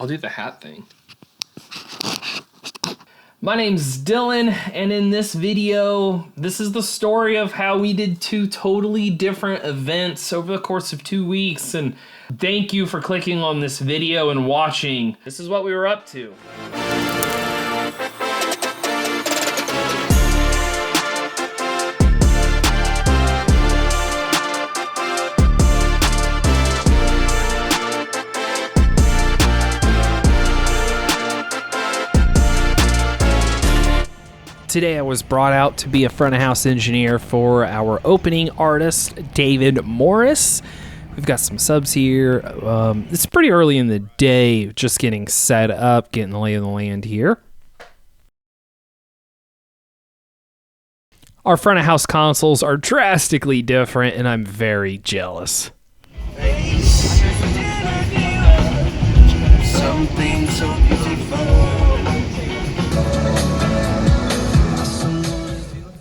I'll do the hat thing. My name's Dylan, and in this video, this is the story of how we did 2 totally different events over the course of 2 weeks, and thank you for clicking on this video and watching. This is what we were up to. Today I was brought out to be a front of house engineer for our opening artist, David Morris. We've got some subs here. It's pretty early in the day, just getting set up, getting the lay of the land here. Our front of house consoles are drastically different, and I'm very jealous. Something so beautiful.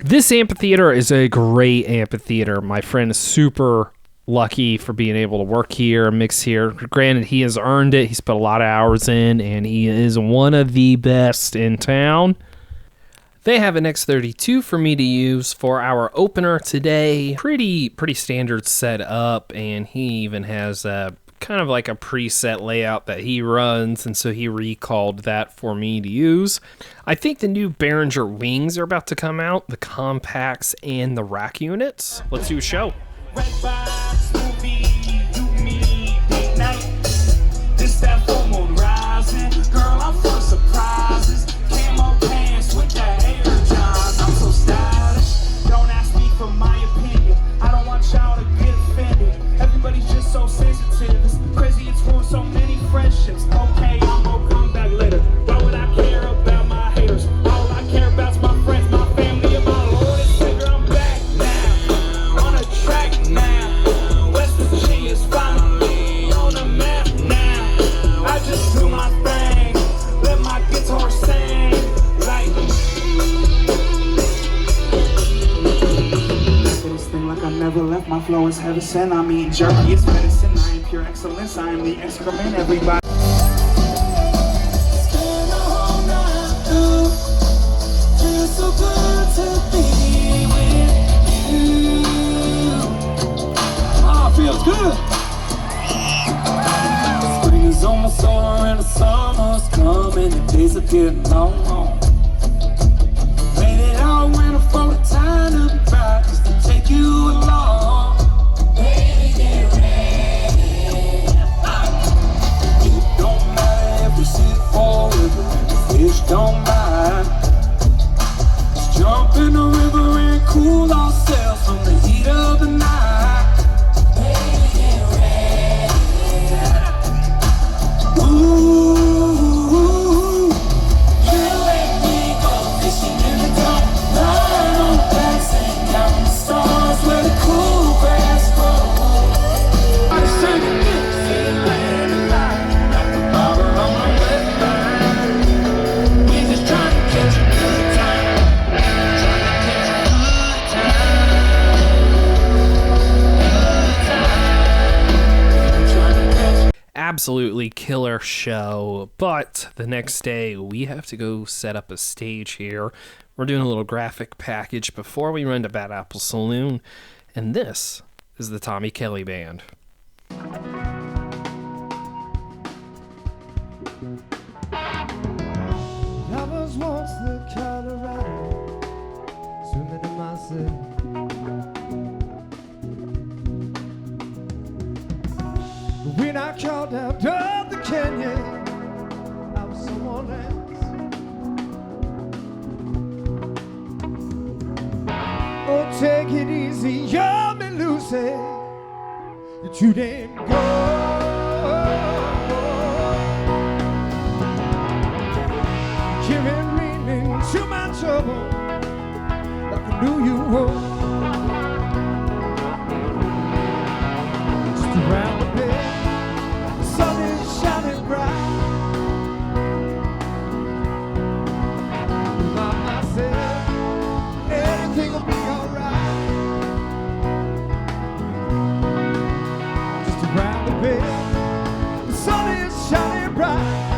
This amphitheater is a great amphitheater. My friend is super lucky for being able to work here, mix here. Granted, he has earned it. He's put a lot of hours in, and he is one of the best in town. They have an X32 for me to use for our opener today. Pretty standard setup, and he even has a kind of like a preset layout that he runs, and so he recalled that for me to use. I think the new Behringer wings are about to come out, the compacts and the rack units. Let's do a show. Red box movie, you, me, date night. This that full moon rising. Girl, I'm full of surprises. Camo pants with that hair, John. I'm so stylish. Don't ask me for my opinion. I don't want y'all to get offended. Everybody's just so sensitive. It's crazy, it's ruined so many friendships. Okay, I'm gonna come back later. Why would I care about my haters? All I care about's my friends, my family, and my Lord and Savior. I'm back now, on a track now. West Virginia's finally on the map now. I just do my thing, let my guitar sing like. This thing like I never left. My flow is heaven sent. I mean, jerky is medicine. I am pure excellence. I am the excrement. Everybody. Spend the whole night through. Feels so good to be with you. Ah, feels good. Spring is almost over and the summer's coming. The days are getting long. Waited all winter for the time to be right, just to take you along. Baby, get ready. It don't matter if we sit forever, and the fish don't bite. Let's jump in the river and cool ourselves from the heat of the night. Baby, get ready. Ooh. Absolutely killer show, but the next day we have to go set up a stage here. We're doing a little graphic package before we run to Bad Apple Saloon, and this is the Tommy Kelly Band. I was once the Colorado, swimming in myself. When I crawled out of the canyon, I was someone else. Oh, take it easy, you're me, Lucy. You're too damn good. Giving meaning to my trouble, like I knew you would. Just around the bend. Sun is shining bright. Remind myself everything will be alright. Just around the bend, the sun is shining bright.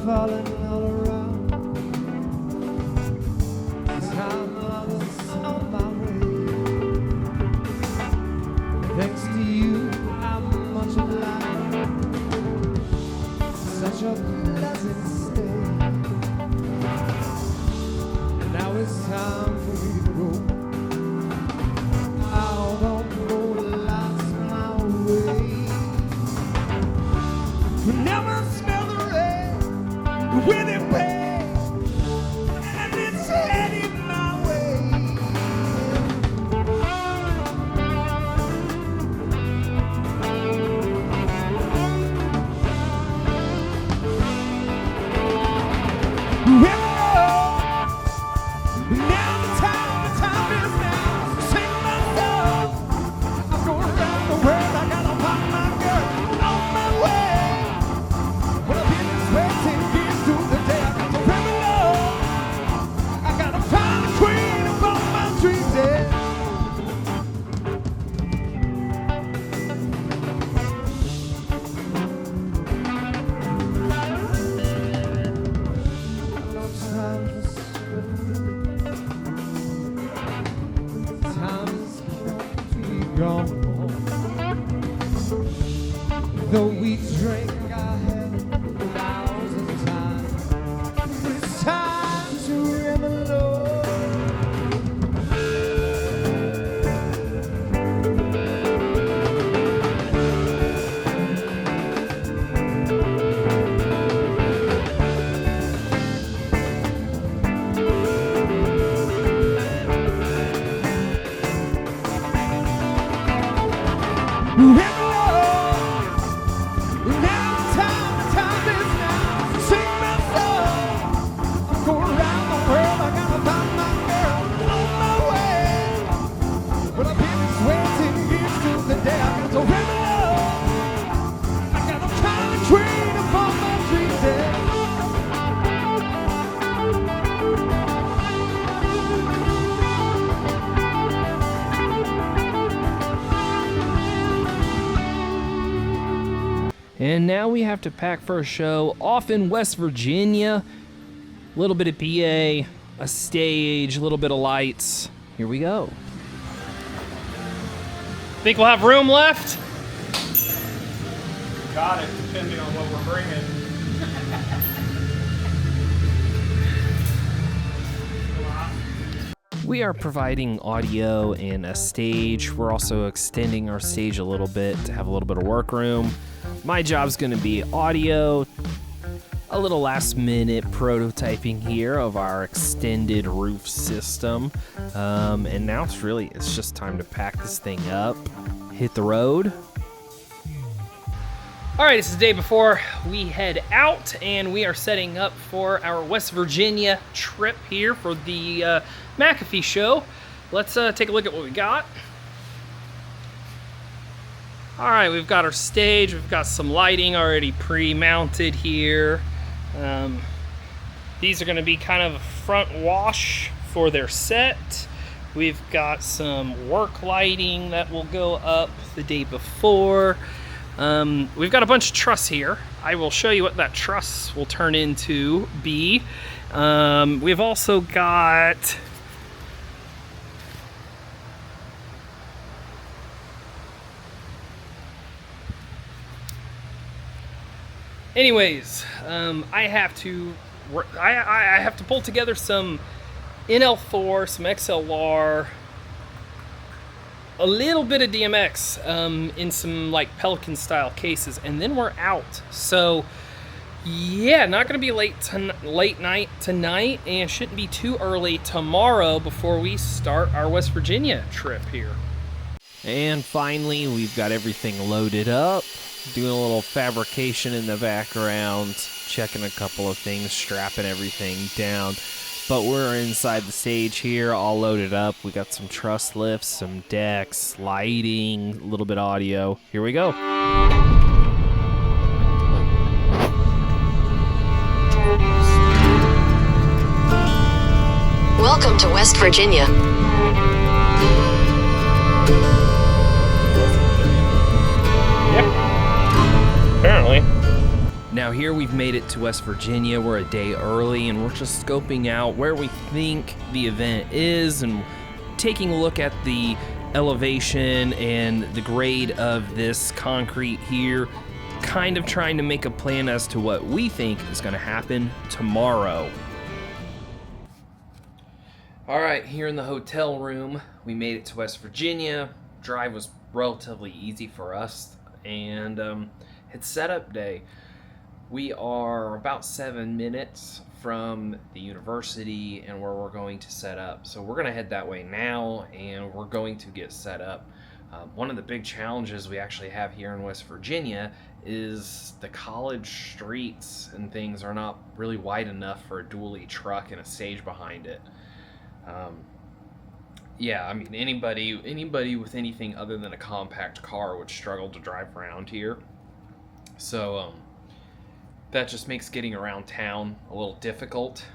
falling all around. Time was on my way. Thanks to you, I'm much alive. Such a pleasant state. Now it's time for me to go out on the lost my way. Never smell the rain with it pain, and it's heading my way. Now the time is now. Sing my song. I'm going around the world. I gotta find my girl on my way. Well, I've been sweating years through the day. I got to rebel. I gotta find the queen of all my dreams. Yeah. No time for swimming. Time is gone. Though we drink our head 1,000 times, it's time to remember. Now time is now. Sing my song. I'm going around the world. I gotta find my girl on my way. Well, I've been sweating years through the day. I got to rebel. I gotta find the queen of all my dreams. Yeah. And now we have to pack for a show off in West Virginia. A little bit of PA, a stage, a little bit of lights. Here we go. Think we'll have room left? Got it, depending on what we're bringing. We are providing audio and a stage. We're also extending our stage a little bit to have a little bit of work room. My job's going to be audio, a little last minute prototyping here of our extended roof system. And now it's just time to pack this thing up, hit the road. All right, it's the day before we head out, and we are setting up for our West Virginia trip here for the McAfee show. Let's take a look at what we got. All right, we've got our stage. We've got some lighting already pre-mounted here. These are going to be kind of a front wash for their set. We've got some work lighting that will go up the day before. We've got a bunch of truss here. I will show you what that truss will turn into be. We've also got I have to pull together some NL4, some XLR, a little bit of DMX in some like Pelican style cases, and then we're out. So yeah, not gonna be late night tonight, and shouldn't be too early tomorrow before we start our West Virginia trip here. And finally, we've got everything loaded up, doing a little fabrication in the background, checking a couple of things, strapping everything down. But we're inside the stage here, all loaded up. We got some truss lifts, some decks, lighting, a little bit of audio. Here we go. Welcome to West Virginia. Apparently. Now Now here we've made it to West Virginia. We're a day early and we're just scoping out where we think the event is and taking a look at the elevation and the grade of this concrete here, kind of trying to make a plan as to what we think is going to happen tomorrow. All right, here in the hotel room, we made it to West Virginia. Drive was relatively easy for us, and it's setup day. We are about 7 minutes from the university and where we're going to set up. So we're gonna head that way now, and we're going to get set up. One of the big challenges we actually have here in West Virginia is the college streets and things are not really wide enough for a dually truck and a stage behind it. Yeah, I mean, anybody with anything other than a compact car would struggle to drive around here. So that just makes getting around town a little difficult.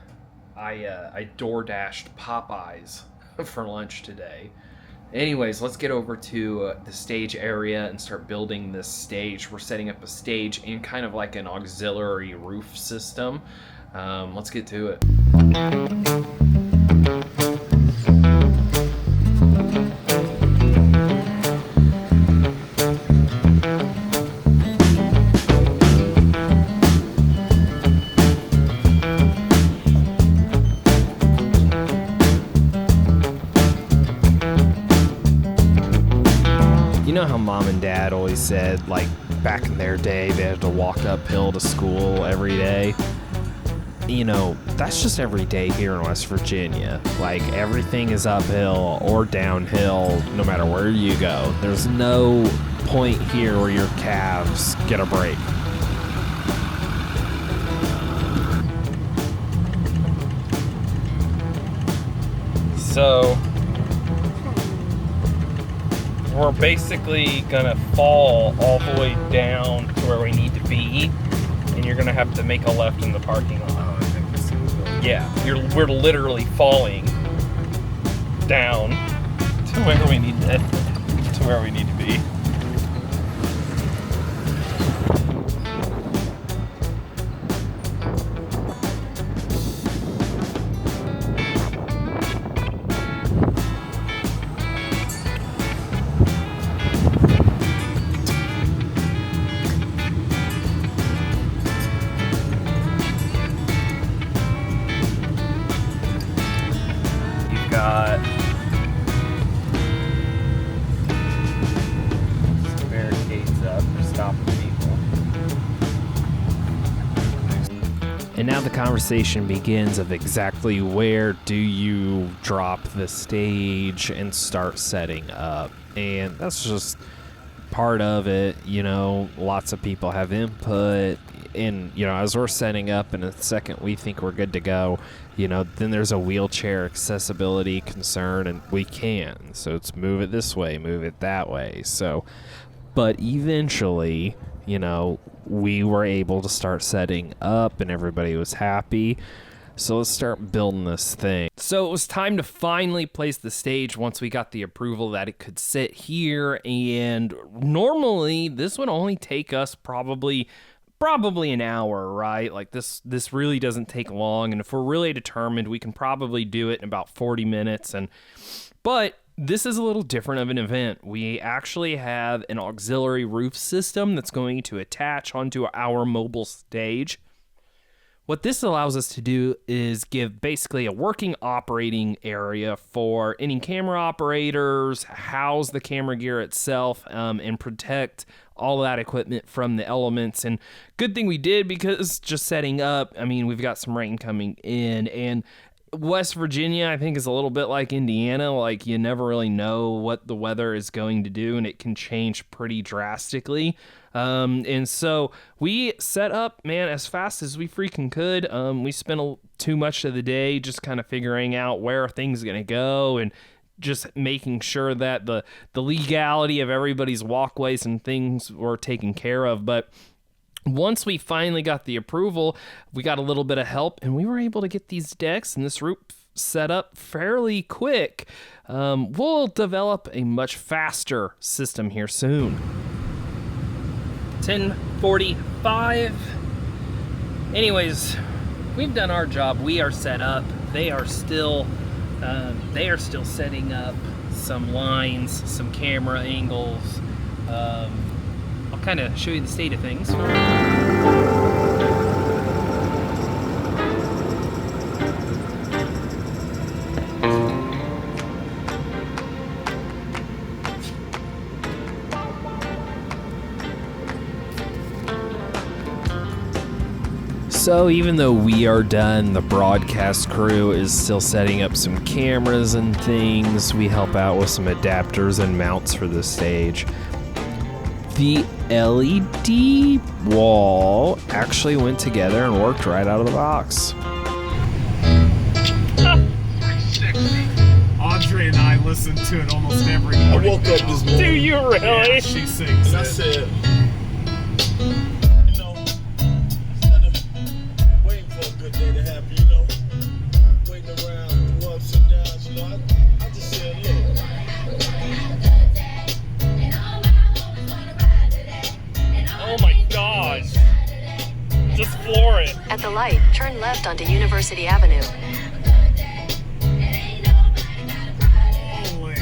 I door-dashed Popeyes for lunch today. Anyways, let's get over to the stage area and start building this stage. We're setting up a stage and kind of like an auxiliary roof system. Let's get to it. You know how mom and dad always said, like, back in their day, they had to walk uphill to school every day? You know, that's just every day here in West Virginia. Like, everything is uphill or downhill no matter where you go. There's no point here where your calves get a break. So we're basically gonna fall all the way down to where we need to be, and you're gonna have to make a left in the parking lot. Yeah, we're literally falling down to where we need to be. Got some barricades up for stopping people. And now the conversation begins of exactly where do you drop the stage and start setting up. And that's just part of it, you know. Lots of people have input, and you know, as we're setting up in a second we think we're good to go, you know, then there's a wheelchair accessibility concern and we can't, so it's move it this way, move it that way. So but eventually, you know, we were able to start setting up and everybody was happy. So let's start building this thing. So it was time to finally place the stage once we got the approval that it could sit here. And normally this would only take us probably an hour, right? Like this really doesn't take long. And if we're really determined, we can probably do it in about 40 minutes. But this is a little different of an event. We actually have an auxiliary roof system that's going to attach onto our mobile stage. What this allows us to do is give basically a working operating area for any camera operators, house the camera gear itself, and protect all that equipment from the elements. And good thing we did, because just setting up, I mean, we've got some rain coming in, and West Virginia, I think, is a little bit like Indiana. Like, you never really know what the weather is going to do, and it can change pretty drastically. And so we set up, man, as fast as we freaking could. We spent too much of the day just kind of figuring out where things are going to go and just making sure that the legality of everybody's walkways and things were taken care of. But once we finally got the approval, we got a little bit of help, and we were able to get these decks and this roof set up fairly quick. We'll develop a much faster system here soon. 10:45, Anyways, we've done our job. We are set up. They are still setting up some lines, some camera angles. I'll kind of show you the state of things. So even though we are done, the broadcast crew is still setting up some cameras and things. We help out with some adapters and mounts for the stage. The LED wall actually went together and worked right out of the box. Audrey and I listen to it almost every morning. I woke up this morning. Do you really? Yeah, she sings And I it. said, you know, instead of waiting for a good day to happen, you know, waiting around through ups and downs, you know, I just said, look. Oh my gosh. Just floor it. At the light, turn left onto University Avenue. Holy.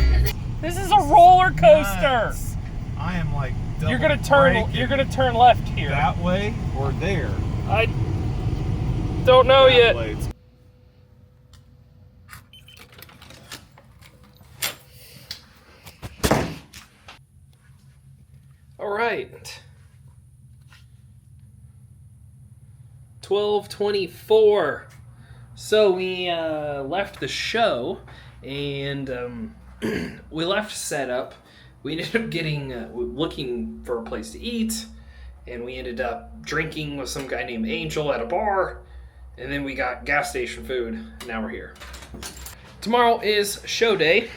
This is a roller coaster. Nuts. I am like double You're gonna turn left here. that way or there. I don't know That yet. way. All right. 12:24. So we left the show, and we left setup. We ended up looking for a place to eat, and we ended up drinking with some guy named Angel at a bar, and then we got gas station food. And now we're here. Tomorrow is show day.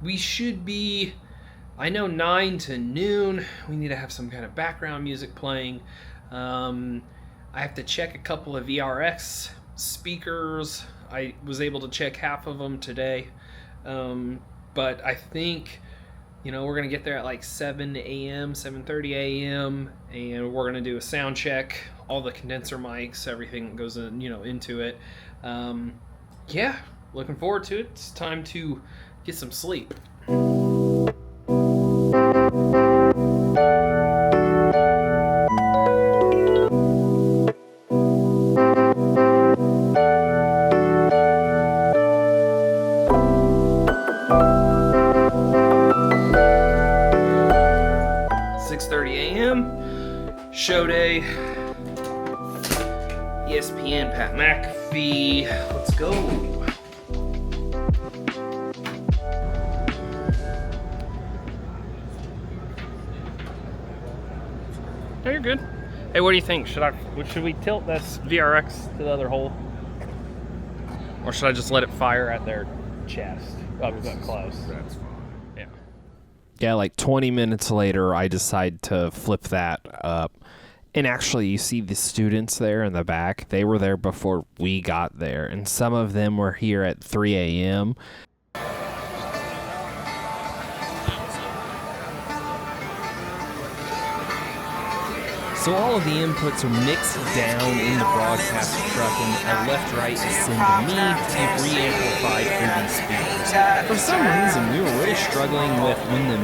We should be, I know, 9 to noon. We need to have some kind of background music playing. I have to check a couple of VRX speakers. I was able to check half of them today. But I think, we're going to get there at like 7 a.m., 7:30 a.m., and we're going to do a sound check, all the condenser mics, everything that goes in, into it. Yeah, looking forward to it. It's time to get some sleep. 6:30 a.m. Show day. ESPN, Pat McAfee. Let's go. No, you're good. Hey, what do you think? Should we tilt this VRX to the other hole? Or should I just let it fire at their chest? Up close. That's fine. Yeah. Yeah, like 20 minutes later, I decide to flip that up. And actually, you see the students there in the back. They were there before we got there. And some of them were here at 3 a.m. So all of the inputs are mixed down in the broadcast truck, and our left-right is sent to me to be re-amplified through these speakers. For some reason, we were really struggling with when the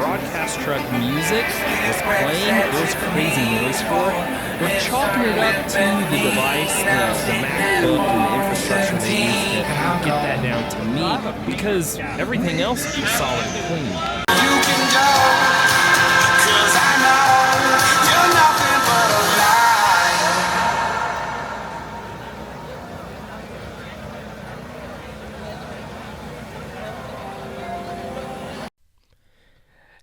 broadcast truck music was playing, there was crazy noise for it. We're chalking it up to the device, the MacBook, and the infrastructure they use to get that down to me, because everything else is solid and clean. You can go, 'cause I know you're nothing but a lie.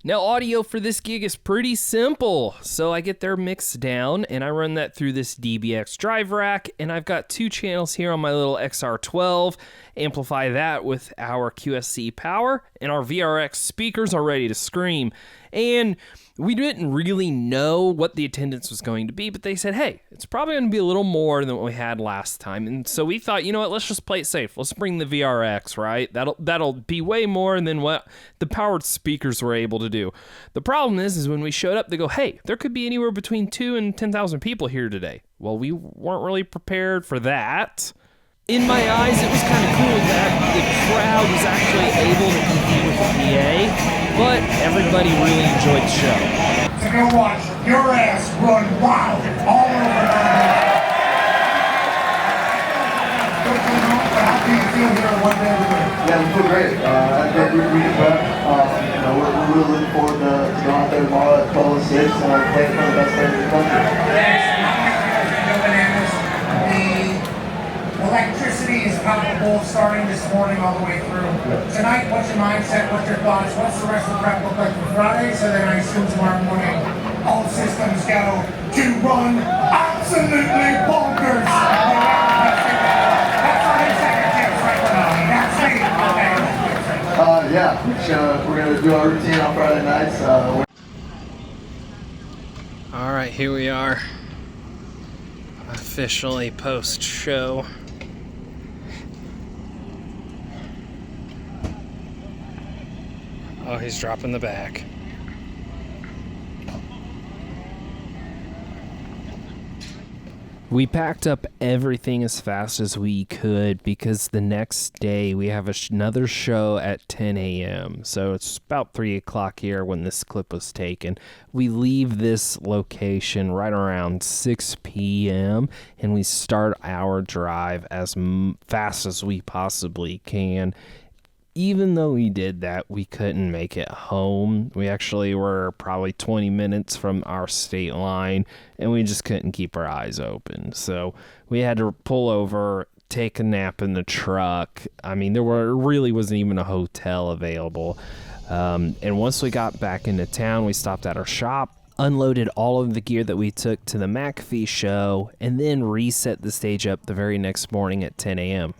Now, audio for this gig is pretty simple. So I get their mix down, and I run that through this DBX drive rack, and I've got 2 channels here on my little XR12, amplify that with our QSC power, and our VRX speakers are ready to scream. And we didn't really know what the attendance was going to be, but they said, hey, it's probably going to be a little more than what we had last time. And so we thought, you know what, let's just play it safe. Let's bring the VRX, right? That'll be way more than what the powered speakers were able to do. The problem is when we showed up, they go, hey, there could be anywhere between 2,000 and 10,000 people here today. Well, we weren't really prepared for that. In my eyes, it was kind of cool that the crowd was actually able to compete with the PA, but everybody really enjoyed the show. To go watch your ass run wild all over How do you feel here one day of the week? Yeah, we feel great. I think we're really prep. We're really looking forward to going out there tomorrow at 12 and 6 and playing for the best players in the country. Yes, go bananas. The electricity is palpable starting this morning all the way through. Tonight, what's your mindset? What's your thoughts? What's the rest of the prep look like for Friday? So then I assume tomorrow morning, all systems go to run absolutely bonkers. That's our executives right now. That's me. Yeah, we're going to do our routine on Friday nights. All right, here we are, officially post-show. Oh, he's dropping the bag. We packed up everything as fast as we could because the next day we have another show at 10 a.m. So it's about 3 o'clock here when this clip was taken. We leave this location right around 6 p.m. and we start our drive as fast as we possibly can. Even though we did that, we couldn't make it home. We actually were probably 20 minutes from our state line, and we just couldn't keep our eyes open. So we had to pull over, take a nap in the truck. I mean, really wasn't even a hotel available. And once we got back into town, we stopped at our shop, unloaded all of the gear that we took to the McAfee show, and then reset the stage up the very next morning at 10 a.m.